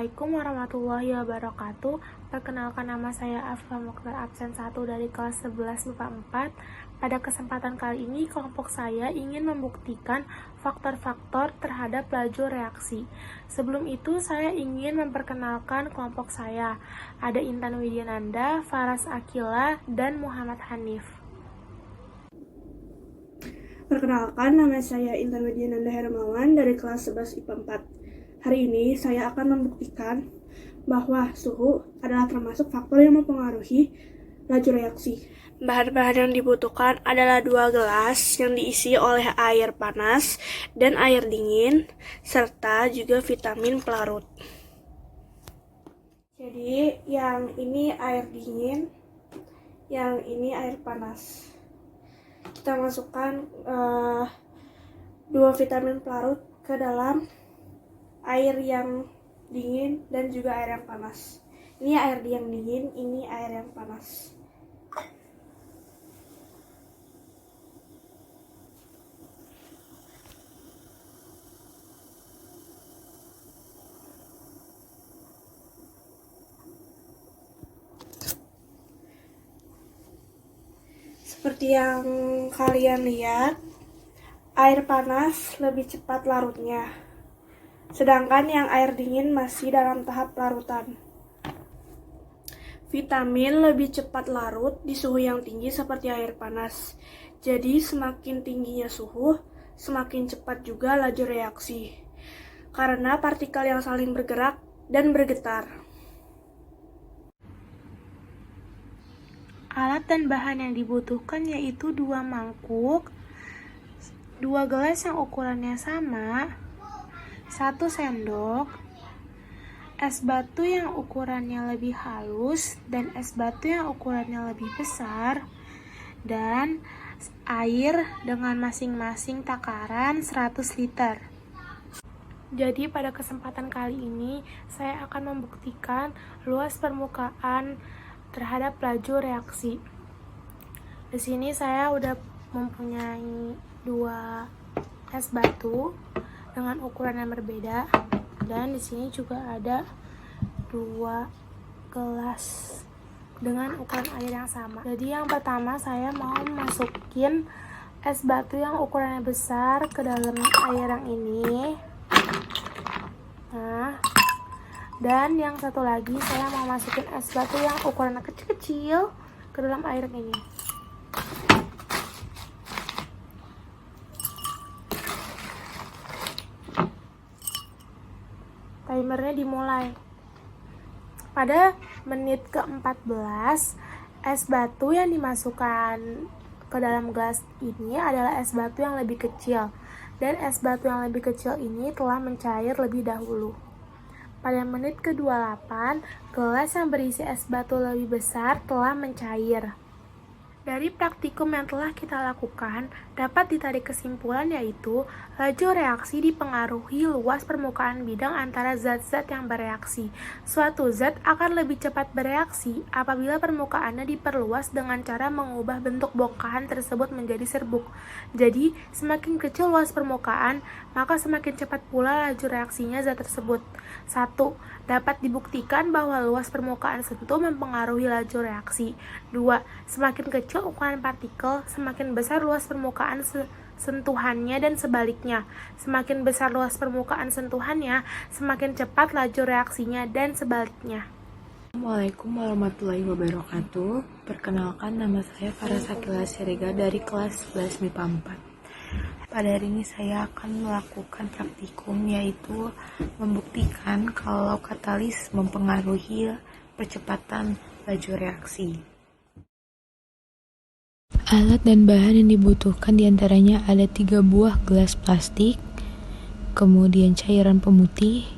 Assalamualaikum warahmatullahi wabarakatuh. Perkenalkan, nama saya Afifah Mokhtar, absen 1 dari kelas 11 MIPA 4. Pada kesempatan kali ini, kelompok saya ingin membuktikan faktor-faktor terhadap laju reaksi. Sebelum itu, saya ingin memperkenalkan kelompok saya. Ada Intan Widyananda, Faras Akila, dan Muhammad Hanif. Perkenalkan, nama saya Intan Widyananda Hermawan dari kelas 11 IPA 4. Hari ini saya akan membuktikan bahwa suhu adalah termasuk faktor yang mempengaruhi laju reaksi. Bahan-bahan yang dibutuhkan adalah 2 gelas yang diisi oleh air panas dan air dingin, serta juga vitamin pelarut. Jadi yang ini air dingin, yang ini air panas. Kita masukkan 2 vitamin pelarut ke dalam air yang dingin dan juga air yang panas. Ini air yang dingin, ini air yang panas. Seperti yang kalian lihat, air panas lebih cepat larutnya, sedangkan yang air dingin masih dalam tahap larutan. Vitamin lebih cepat larut di suhu yang tinggi seperti air panas. Jadi semakin tingginya suhu, semakin cepat juga laju reaksi, karena partikel yang saling bergerak dan bergetar. Alat dan bahan yang dibutuhkan yaitu 2 mangkuk, 2 gelas yang ukurannya sama, 1 sendok, es batu yang ukurannya lebih halus dan es batu yang ukurannya lebih besar, dan air dengan masing-masing takaran 100 liter. Jadi pada kesempatan kali ini saya akan membuktikan luas permukaan terhadap laju reaksi. Di sini saya udah mempunyai 2 es batu dengan ukuran yang berbeda, dan di sini juga ada 2 gelas dengan ukuran air yang sama. Jadi yang pertama saya mau masukin es batu yang ukurannya besar ke dalam air yang ini. Nah, dan yang satu lagi saya mau masukin es batu yang ukurannya kecil-kecil ke dalam air ini. Timernya dimulai. Pada menit ke-14, es batu yang dimasukkan ke dalam gelas ini adalah es batu yang lebih kecil, dan es batu yang lebih kecil ini telah mencair lebih dahulu. Pada menit ke-28, gelas yang berisi es batu lebih besar telah mencair. Dari praktikum yang telah kita lakukan, dapat ditarik kesimpulan yaitu laju reaksi dipengaruhi luas permukaan bidang antara zat-zat yang bereaksi. Suatu zat akan lebih cepat bereaksi apabila permukaannya diperluas dengan cara mengubah bentuk bongkahan tersebut menjadi serbuk. Jadi, semakin kecil luas permukaan, maka semakin cepat pula laju reaksinya zat tersebut. 1. Dapat dibuktikan bahwa luas permukaan sentuh mempengaruhi laju reaksi. 2. Semakin kecil ukuran partikel, semakin besar luas permukaan sentuhannya, dan sebaliknya. Semakin besar luas permukaan sentuhannya, semakin cepat laju reaksinya, dan sebaliknya. Assalamualaikum warahmatullahi wabarakatuh. Perkenalkan, nama saya Faras Akila Sirega dari kelas 11 MIPA 4. Pada hari ini saya akan melakukan praktikum, yaitu membuktikan kalau katalis mempengaruhi percepatan laju reaksi. Alat dan bahan yang dibutuhkan diantaranya ada 3 buah gelas plastik, kemudian cairan pemutih,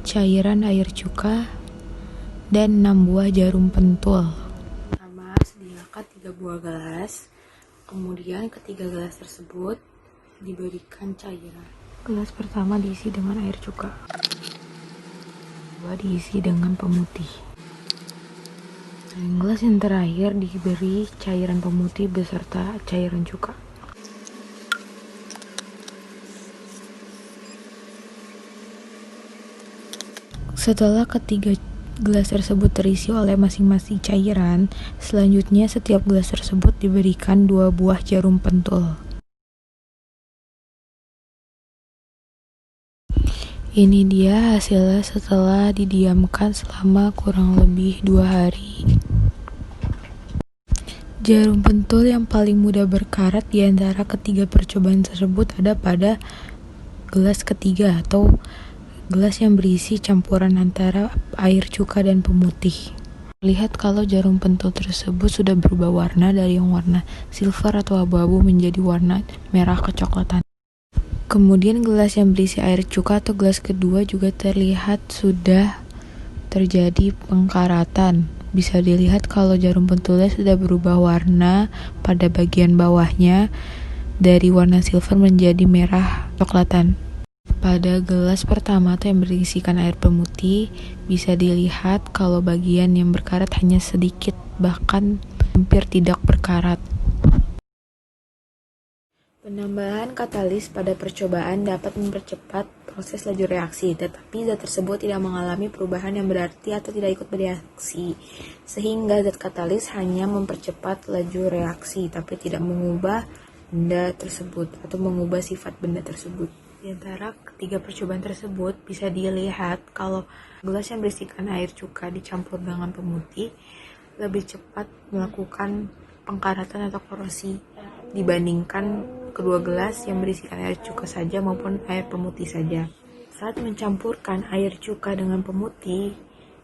cairan air cuka, dan 6 buah jarum pentul. Pertama, sediakan 3 buah gelas. Kemudian ketiga gelas tersebut diberikan cairan. Gelas pertama diisi dengan air cuka, kedua diisi dengan pemutih, dan gelas yang terakhir diberi cairan pemutih beserta cairan cuka. Setelah ketiga gelas tersebut terisi oleh masing-masing cairan, selanjutnya setiap gelas tersebut diberikan 2 buah jarum pentul. Ini dia hasilnya setelah didiamkan selama kurang lebih 2 hari. Jarum pentul yang paling mudah berkarat di antara ketiga percobaan tersebut ada pada gelas ketiga atau gelas yang berisi campuran antara air cuka dan pemutih. Lihat kalau jarum pentul tersebut sudah berubah warna dari yang warna silver atau abu-abu menjadi warna merah kecoklatan. Kemudian gelas yang berisi air cuka atau gelas kedua juga terlihat sudah terjadi pengkaratan. Bisa dilihat kalau jarum pentulnya sudah berubah warna pada bagian bawahnya dari warna silver menjadi merah coklatan. Pada gelas pertama atau yang berisikan air pemutih, bisa dilihat kalau bagian yang berkarat hanya sedikit, bahkan hampir tidak berkarat. Penambahan katalis pada percobaan dapat mempercepat proses laju reaksi, tetapi zat tersebut tidak mengalami perubahan yang berarti atau tidak ikut bereaksi, sehingga zat katalis hanya mempercepat laju reaksi, tapi tidak mengubah benda tersebut atau mengubah sifat benda tersebut. Di antara ketiga percobaan tersebut bisa dilihat kalau gelas yang berisikan air cuka dicampur dengan pemutih lebih cepat melakukan pengkaratan atau korosi dibandingkan kedua gelas yang berisikan air cuka saja maupun air pemutih saja. Saat mencampurkan air cuka dengan pemutih,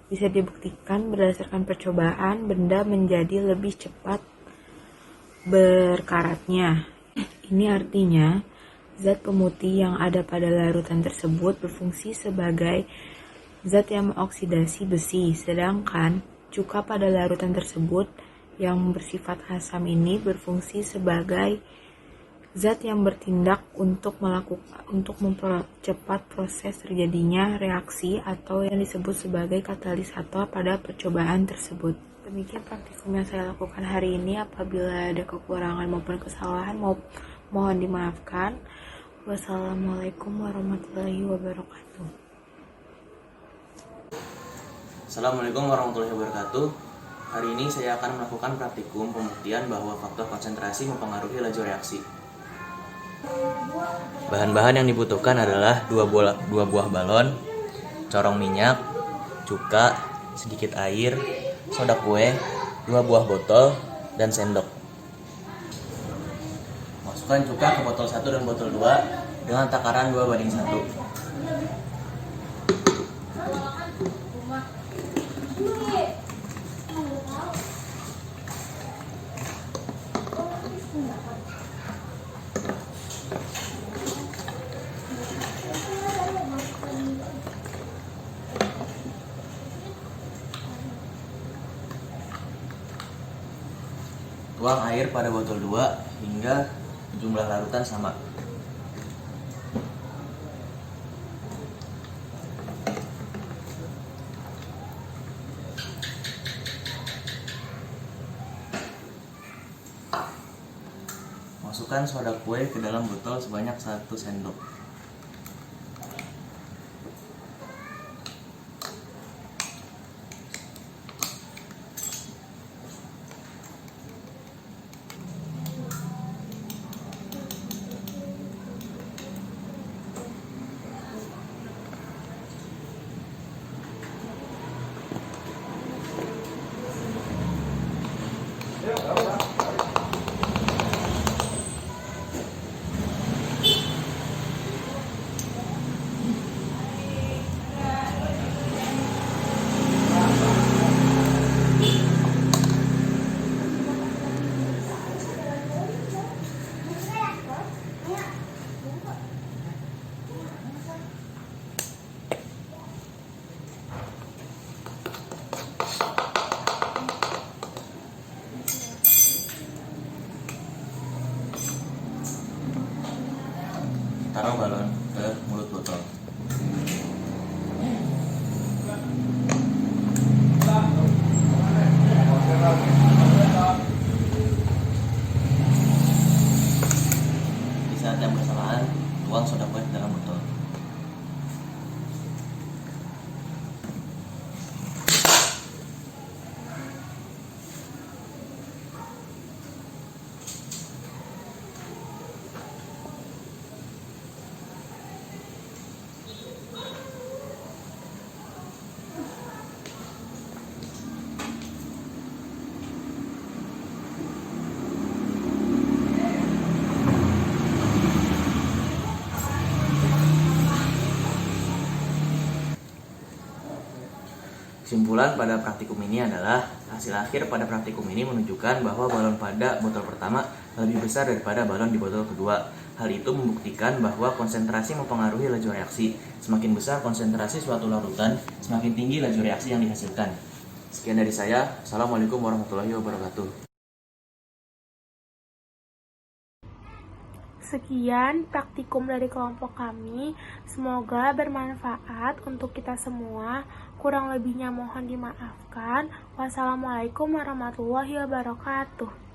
bisa dibuktikan berdasarkan percobaan benda menjadi lebih cepat berkaratnya. Ini artinya zat pemutih yang ada pada larutan tersebut berfungsi sebagai zat yang mengoksidasi besi, sedangkan cuka pada larutan tersebut yang bersifat asam ini berfungsi sebagai zat yang bertindak untuk mempercepat proses terjadinya reaksi atau yang disebut sebagai katalisator pada percobaan tersebut. Demikian praktikum yang saya lakukan hari ini. Apabila ada kekurangan maupun kesalahan, mohon dimaafkan. Wassalamualaikum warahmatullahi wabarakatuh. Assalamualaikum warahmatullahi wabarakatuh. Hari ini saya akan melakukan praktikum pembuktian bahwa faktor konsentrasi mempengaruhi laju reaksi. Bahan-bahan yang dibutuhkan adalah 2 buah balon, corong minyak, cuka, sedikit air, soda kue, 2 buah botol, dan sendok. Masukkan cuka ke botol 1 dan botol 2 dengan takaran 2:1. Tuang air pada botol 2 hingga jumlah larutan sama. Masukkan soda kue ke dalam botol sebanyak 1 sendok. Taruh balon ke mulut botol. Di saat yang bersamaan, tuang soda kue ke dalam botol. Kesimpulan pada praktikum ini adalah hasil akhir pada praktikum ini menunjukkan bahwa balon pada botol pertama lebih besar daripada balon di botol kedua. Hal itu membuktikan bahwa konsentrasi mempengaruhi laju reaksi. Semakin besar konsentrasi suatu larutan, semakin tinggi laju reaksi yang dihasilkan. Sekian dari saya. Assalamualaikum warahmatullahi wabarakatuh. Sekian praktikum dari kelompok kami. Semoga bermanfaat untuk kita semua. Kurang lebihnya mohon dimaafkan. Wassalamualaikum warahmatullahi wabarakatuh.